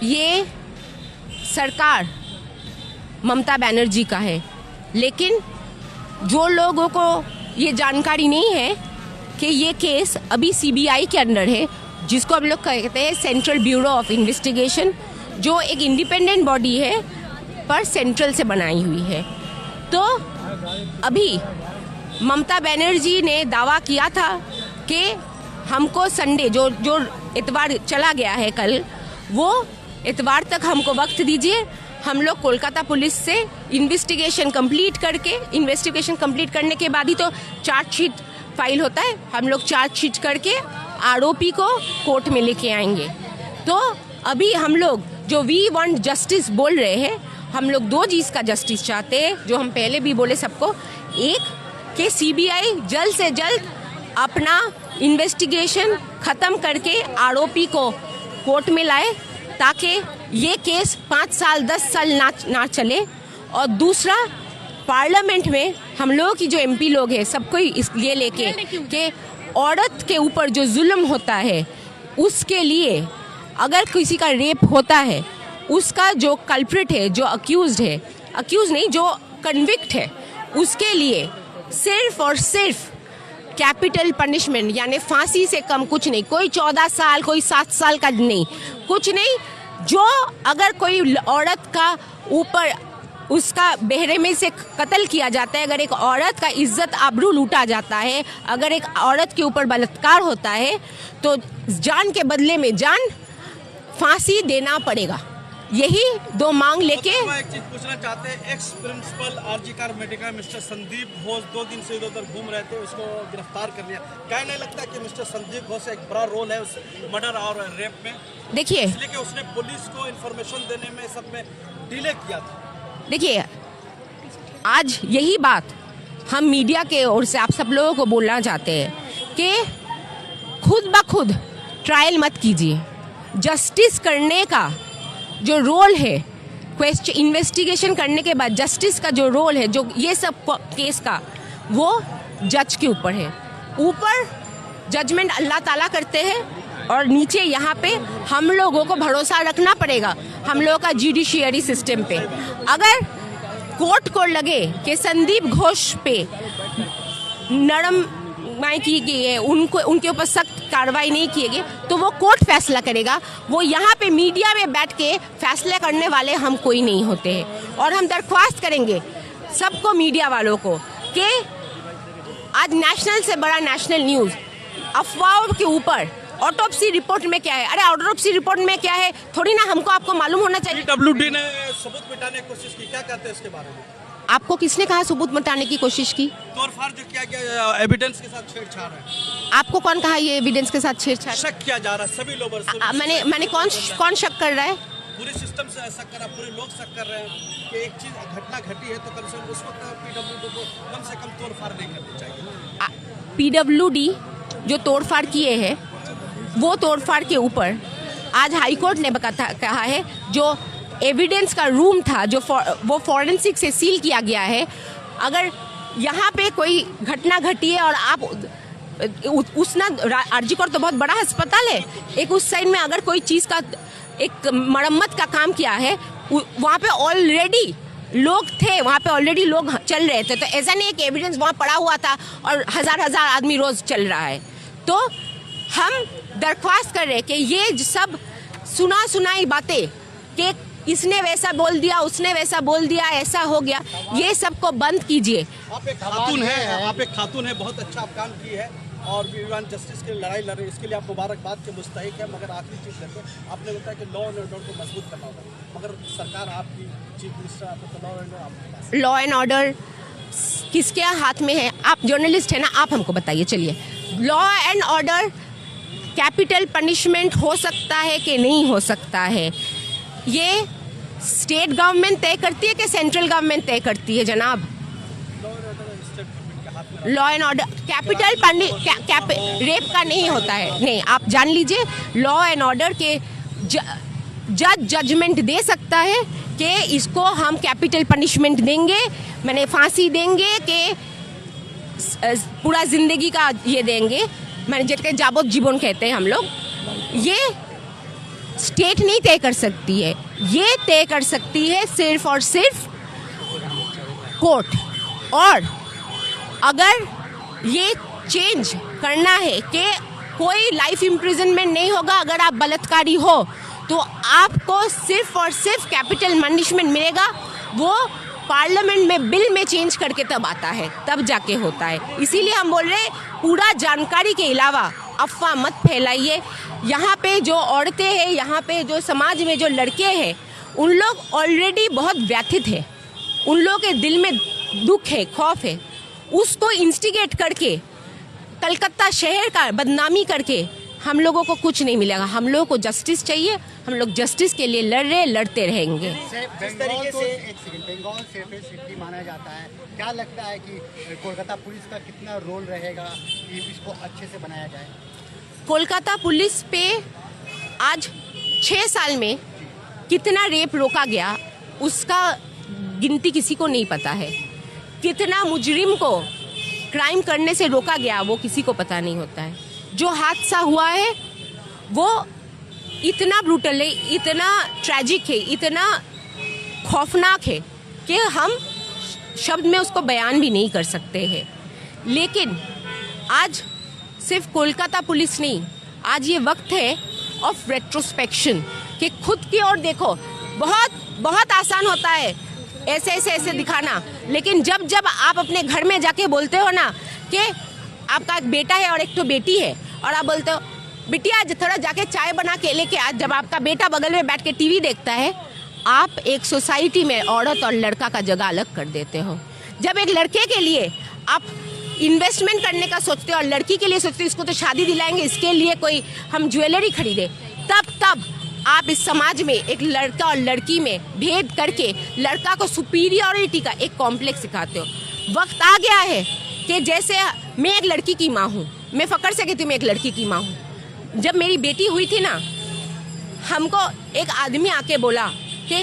ये सरकार ममता बनर्जी का है, लेकिन जो लोगों को ये जानकारी नहीं है कि ये केस अभी सीबीआई के अंडर है, जिसको हम लोग कहते हैं सेंट्रल ब्यूरो ऑफ इन्वेस्टिगेशन, जो एक इंडिपेंडेंट बॉडी है पर सेंट्रल से बनाई हुई है। तो अभी ममता बनर्जी ने दावा किया था कि हमको संडे जो इतवार चला गया है कल, वो इतवार तक हमको वक्त दीजिए, हम लोग कोलकाता पुलिस से इन्वेस्टिगेशन कंप्लीट करने के बाद ही तो चार्जशीट फाइल होता है, हम लोग चार्जशीट करके आरोपी को कोर्ट में लेके आएंगे। तो अभी हम लोग जो वी वांट जस्टिस बोल रहे हैं, हम लोग दो चीज़ का जस्टिस चाहते हैं, जो हम पहले भी बोले सबको। एक कि सीबीआई जल्द से जल्द अपना इन्वेस्टिगेशन ख़त्म करके आरोपी को कोर्ट में लाए, ताकि ये केस 5 साल 10 साल ना चले। और दूसरा, पार्लियामेंट में हम लोगों की जो एमपी लोग हैं, सबको इसलिए लेके कि औरत के ऊपर जो जुल्म होता है, उसके लिए अगर किसी का रेप होता है, उसका जो कल्प्रिट है, जो अक्यूज नहीं, जो कन्विक्ट है, उसके लिए सिर्फ और सिर्फ कैपिटल पनिशमेंट, यानी फांसी से कम कुछ नहीं, कोई 14 साल, कोई 7 साल का नहीं, कुछ नहीं। जो अगर कोई औरत का ऊपर उसका बहरे में से कत्ल किया जाता है, अगर एक औरत का इज्जत आबरू लूटा जाता है, अगर एक औरत के ऊपर बलात्कार होता है, तो जान के बदले में जान, फांसी देना पड़ेगा। यही दो मांग लेके एक चीज पूछना चाहते हैं, ex principal RG Kar medical mister Sandeep Ghosh 2 दिन से इधर घूम रहे थे, उसको गिरफ्तार कर लिया। क्या नहीं लगता कि मिस्टर संदीप घोष एक बड़ा रोल है उस मर्डर और रेप में? देखिए, इसलिए कि उसने पुलिस को इन्फॉर्मेशन देने में सब में डिले किया था। देखिए, आज यही बात हम मीडिया के ओर से आप सब लोगों को बोलना चाहते हैं कि खुद ब खुद ट्रायल मत कीजिए। जस्टिस करने का जो रोल है, क्वेश्चन इन्वेस्टिगेशन करने के बाद जस्टिस का जो रोल है, जो ये सब केस का, वो जज के ऊपर है। ऊपर जजमेंट अल्लाह ताला करते हैं और नीचे यहाँ पे हम लोगों को भरोसा रखना पड़ेगा हम लोगों का जुडिशियरी सिस्टम पे। अगर कोर्ट को लगे कि संदीप घोष पे नरम की गई है, उनके ऊपर सख्त कार्रवाई नहीं की गई, तो वो कोर्ट फैसला करेगा। वो यहाँ पे मीडिया में बैठ के फैसला करने वाले हम कोई नहीं होते हैं। और हम दरख्वास्त करेंगे सबको, मीडिया वालों को, कि आज नेशनल से बड़ा नेशनल न्यूज़ अफवाहों के ऊपर ऑटोप्सी रिपोर्ट में क्या है, अरे ऑटोप्सी रिपोर्ट में क्या है थोड़ी ना हमको आपको मालूम होना चाहिए। PWD ने सबूत मिटाने की कोशिश की, क्या कहते हैं इसके बारे में? आपको किसने कहा सबूत मिटाने की कोशिश की? तोड़फाड़ जो किया गया, एविडेंस के साथ छेड़छाड़ है। आपको कौन कहा ये एविडेंस के साथ छेड़छाड़? शक किया जा रहा है सभी लोगों से। मैंने कौन शक कर रहा है? पूरे सिस्टम से ऐसा कर रहा, पूरे लोग शक कर रहे हैं कि एक चीज घटना घटी है तो कम से कम उस वक्त PWD को कम से कम तोड़फाड़ नहीं करनी चाहिए। PWD जो तोड़फाड़ किए हैं, वो तोड़फाड़ के ऊपर आज हाईकोर्ट ने कहा है, जो एविडेंस का रूम था, जो वो फॉरेंसिक से सील किया गया है, अगर यहाँ पे कोई घटना घटी है और आप आरजीकर तो बहुत बड़ा अस्पताल है, एक उस साइड में अगर कोई चीज़ का एक मरम्मत का काम किया है, वहाँ पे ऑलरेडी लोग थे, वहाँ पे ऑलरेडी लोग चल रहे थे, तो ऐसा नहीं है कि एविडेंस वहाँ पड़ा हुआ था और हजार आदमी रोज चल रहा है। तो हम दरख्वास्त कर रहे हैं कि ये सब सुनाई बातें कि इसने वैसा बोल दिया, उसने वैसा बोल दिया, ऐसा हो गया, ये सबको बंद कीजिए। आप एक खातून है, बहुत अच्छा आप काम की है और विवान जस्टिस की लड़ाई लड़ रही है, इसके लिए आप मुबारकबाद के मुस्तहिक है। मगर आखिरी चीज़ करके आपने बताया कि लॉ एंड ऑर्डर को मजबूत करना होगा, मगर सरकार आपकी, चीफ मिनिस्टर आपको, लॉ एंड ऑर्डर किसके हाथ में है? आप जर्नलिस्ट है ना, आप हमको बताइए। चलिए, law and order, capital punishment हो सकता है कि नहीं हो सकता है, ये स्टेट गवर्नमेंट तय करती है कि सेंट्रल गवर्नमेंट तय करती है? जनाब, law and order capital rape का नहीं होता है, नहीं, आप जान लीजिए। लॉ एंड ऑर्डर के जजमेंट दे सकता है कि इसको हम कैपिटल पनिशमेंट देंगे, मैंने फांसी देंगे, कि पूरा जिंदगी का ये देंगे, मैंने जिसके जाबोत जीवन कहते हैं हम लोग। ये स्टेट नहीं तय कर सकती है, ये तय कर सकती है सिर्फ और सिर्फ कोर्ट। और अगर ये चेंज करना है कि कोई लाइफ इम्प्रिजनमेंट नहीं होगा, अगर आप बलात्कारी हो तो आपको सिर्फ और सिर्फ कैपिटल पनिशमेंट मिलेगा, वो पार्लियामेंट में बिल में चेंज करके तब आता है, तब जाके होता है। इसीलिए हम बोल रहे हैं पूरा जानकारी के अलावा अफवाह मत फैलाइए। यहाँ पे जो औरतें हैं, यहाँ पे जो समाज में जो लड़के हैं, उन लोग ऑलरेडी बहुत व्यथित है, उन लोगों के दिल में दुख है, खौफ है। उसको इंस्टिगेट करके कलकत्ता शहर का बदनामी करके हम लोगों को कुछ नहीं मिलेगा। हम लोगों को जस्टिस चाहिए, हम लोग जस्टिस के लिए लड़ रहे, लड़ते रहेंगे। बंगाल सेफेस्ट सिटी माना जाता है, क्या लगता है कि कोलकाता पुलिस का कितना रोल रहेगा कि इसको अच्छे से बनाया जाए? कोलकाता पुलिस पे आज 6 साल में कितना रेप रोका गया उसका गिनती किसी को नहीं पता है। कितना मुजरिम को क्राइम करने से रोका गया वो किसी को पता नहीं होता है। जो हादसा हुआ है वो इतना ब्रूटल है, इतना ट्रैजिक है, इतना खौफनाक है कि हम शब्द में उसको बयान भी नहीं कर सकते हैं। लेकिन आज सिर्फ कोलकाता पुलिस नहीं, आज ये वक्त है ऑफ रेट्रोस्पेक्शन कि खुद की ओर देखो। बहुत आसान होता है ऐसे दिखाना, लेकिन जब आप अपने घर में जाके बोलते हो ना कि आपका एक बेटा है और एक तो बेटी है, और आप बोलते हो बिटिया आज थोड़ा जाके चाय बना के लेके आज, जब आपका बेटा बगल में बैठ के टीवी देखता है, आप एक सोसाइटी में औरत और लड़का का जगह अलग कर देते हो। जब एक लड़के के लिए आप इन्वेस्टमेंट करने का सोचते हो और लड़की के लिए सोचते हो इसको तो शादी दिलाएंगे, इसके लिए कोई हम ज्वेलरी खरीदे, तब आप इस समाज में एक लड़का और लड़की में भेद करके लड़का को सुपीरियरिटी का एक कॉम्प्लेक्स सिखाते हो। वक्त आ गया है कि जैसे मैं एक लड़की की माँ हूँ, मैं फ़ख्र से कहती हूँ मैं एक लड़की की माँ हूँ। जब मेरी बेटी हुई थी ना, हमको एक आदमी आके बोला कि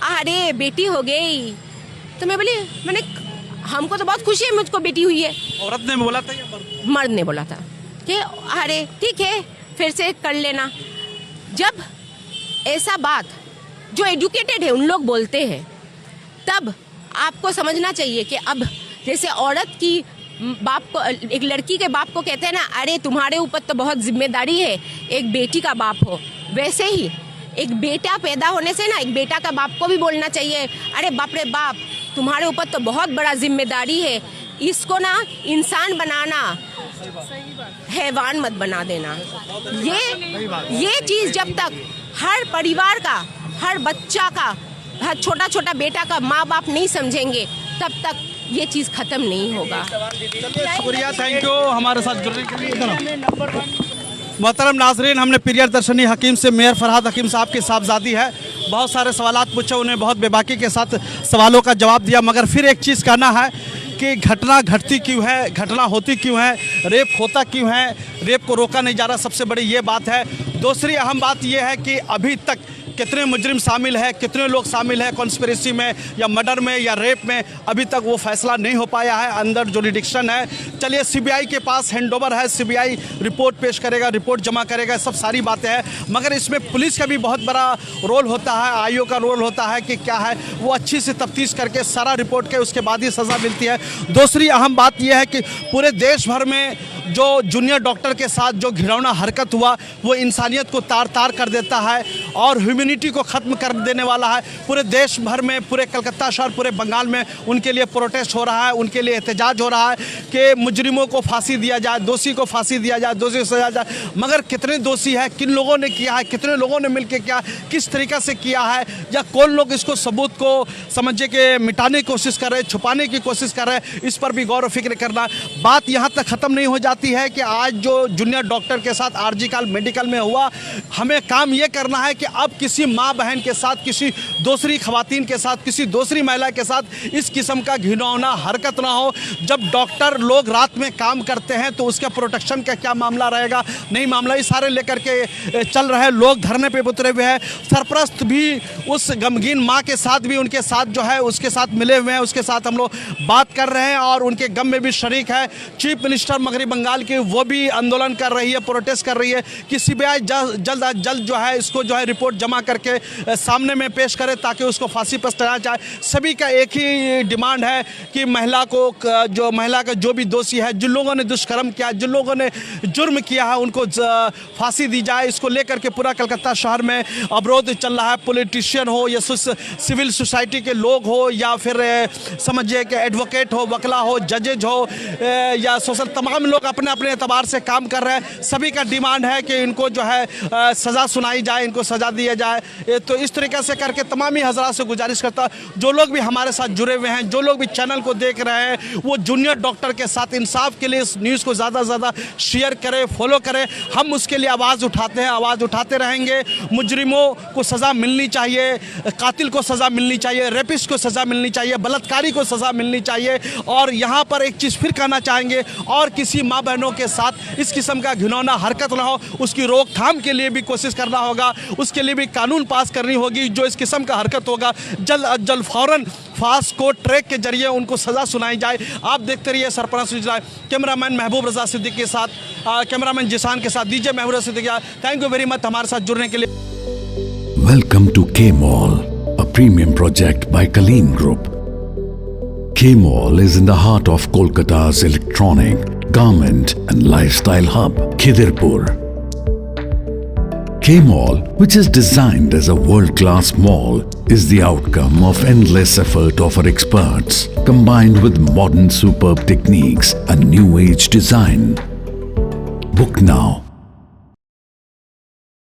अरे बेटी हो गई, तो मैं बोली मैंने हमको तो बहुत खुशी है मुझको बेटी हुई है। औरत ने बोला था या मर्द ने बोला था कि अरे ठीक है फिर से कर लेना। जब ऐसा बात जो एजुकेटेड है उन लोग बोलते हैं, तब आपको समझना चाहिए कि अब जैसे औरत की बाप को, एक लड़की के बाप को कहते हैं ना, अरे तुम्हारे ऊपर तो बहुत जिम्मेदारी है एक बेटी का बाप हो, वैसे ही एक बेटा पैदा होने से ना एक बेटा का बाप को भी बोलना चाहिए, अरे बाप रे बाप तुम्हारे ऊपर तो बहुत बड़ा जिम्मेदारी है, इसको ना इंसान बनाना, हैवान मत बना देना। ये चीज़ जब तक हर परिवार का, हर बच्चा का, हर छोटा छोटा बेटा का माँ बाप नहीं समझेंगे, तब तक ये चीज़ ख़त्म नहीं होगा। शुक्रिया, थैंक यू हमारे साथ जुड़ने के लिए। मोहतरम नाजरीन, हमने प्रियदर्शनी हकीम से मेयर फरहाद हकीम साहब की साहबजादी है, बहुत सारे सवालात पूछे, उन्हें बहुत बेबाकी के साथ सवालों का जवाब दिया। मगर फिर एक चीज़ कहना है कि घटना घटती क्यों है, घटना होती क्यों है, रेप होता क्यों है, रेप को रोका नहीं जा रहा, सबसे बड़ी ये बात है। दूसरी अहम बात यह है कि अभी तक कितने मुजरिम शामिल है, कितने लोग शामिल हैं कॉन्स्पिरेसी में या मर्डर में या रेप में, अभी तक वो फैसला नहीं हो पाया है, अंदर जुरिडिक्शन है। चलिए सीबीआई के पास हैंडओवर है, सीबीआई रिपोर्ट पेश करेगा, रिपोर्ट जमा करेगा, सब सारी बातें हैं। मगर इसमें पुलिस का भी बहुत बड़ा रोल होता है, आईओ का रोल होता है कि क्या है वो अच्छी से तफ्तीश करके सारा रिपोर्ट के उसके बाद ही सज़ा मिलती है। दूसरी अहम बात यह है कि पूरे देश भर में जो जूनियर डॉक्टर के साथ जो घिनौना हरकत हुआ वो इंसानियत को तार तार कर देता है और ह्यूमैनिटी को ख़त्म कर देने वाला है। पूरे देश भर में, पूरे कलकत्ता शहर, पूरे बंगाल में उनके लिए प्रोटेस्ट हो रहा है, उनके लिए एहतजाज हो रहा है कि मुजरिमों को फांसी दिया जाए, दोषी को फांसी दिया जाए, दोषी को सजा जाए। मगर कितने दोषी है, किन लोगों ने किया है, कितने लोगों ने मिलकर किया, किस तरीक़ा से किया है, या कौन लोग इसको सबूत को समझे कि मिटाने की कोशिश कर रहे हैं, छुपाने की कोशिश कर रहे हैं, इस पर भी गौर व फिक्र करना। बात यहाँ तक ख़त्म नहीं हो जाती है कि आज जो जूनियर डॉक्टर के साथ आरजी मेडिकल में हुआ, हमें काम ये करना है कि अब किसी माँ बहन के साथ, किसी दूसरी खवातीन के साथ, किसी दूसरी महिला के साथ इस किस्म का घिनौना हरकत ना हो। जब डॉक्टर लोग रात में काम करते हैं तो उसके प्रोटेक्शन का क्या मामला रहेगा, नहीं मामला, इस सारे लेकर के चल रहे हैं। लोग धरने पे उतरे हुए हैं, सरपरस्त भी उस गमगीन माँ के साथ भी उनके साथ जो है उसके साथ मिले हुए हैं, उसके साथ हम लोग बात कर रहे हैं और उनके गम में भी शरीक है। चीफ मिनिस्टर मगरबी बंगाल की, वो भी आंदोलन कर रही है, प्रोटेस्ट कर रही है कि सीबीआई जल्द अज जल्द जो है इसको जो है रिपोर्ट जमा करके सामने में पेश करे ताकि उसको फांसी पर चढ़ाया जाए। सभी का एक ही डिमांड है कि महिला का जो भी दोषी है, जिन लोगों ने दुष्कर्म किया, जिन लोगों ने जुर्म किया है, उनको फांसी दी जाए। इसको लेकर के पूरा कलकत्ता शहर में अवरोध चल रहा है। पॉलिटिशियन हो या सिविल सोसाइटी के लोग हो या फिर समझिए कि एडवोकेट हो, वकला हो, जजेज हो या सोशल, तमाम लोग अपने अपने एतबार से काम कर रहे हैं। सभी का डिमांड है कि इनको जो है सज़ा सुनाई जाए, इनको सज़ा दिया जाए। तो इस तरीके से करके तमामी हजरात से गुजारिश करता, जो लोग भी हमारे साथ जुड़े हुए हैं, जो लोग भी चैनल को देख रहे हैं, वो जूनियर डॉक्टर के साथ इंसाफ के लिए इस न्यूज़ को ज़्यादा से ज़्यादा शेयर करें, फॉलो करें। हम उसके लिए आवाज़ उठाते हैं, आवाज़ उठाते रहेंगे। मुजरिमों को सज़ा मिलनी चाहिए, कातिल को सज़ा मिलनी चाहिए, रेपिस्ट को सज़ा मिलनी चाहिए, बलात्कारी को सज़ा मिलनी चाहिए। और यहाँ पर एक चीज़ फिर कहना चाहेंगे, और किसी माँ बहनों के साथ इस किस्म का घिनौना हरकत ना हो, उसकी रोकथाम के लिए भी कोशिश करना होगा, उसके लिए भी कानून पास करनी होगी। जो इस किस्म का हरकत होगा, जल्द अज जल्द फ़ौरन फास्ट कोर्ट ट्रैक के जरिए उनको सज़ा सुनाई जाए। आप देखते रहिए सरपरस्त गुजरात। कैमरामैन महबूब रजा सिद्दीकी के साथ, कैमरामैन जिसान के साथ DJ Mehboob Raza Siddiqui. Thank you very much हमारे साथ जुड़ने के लिए। Welcome to K-Mall, a premium project by Kaleen Group. K-Mall is in the heart of Kolkata's electronic, garment and lifestyle hub, Khidirpur. K-Mall, which is designed as a world-class mall, is the outcome of endless effort of our experts, combined with modern superb techniques and new age design. Book now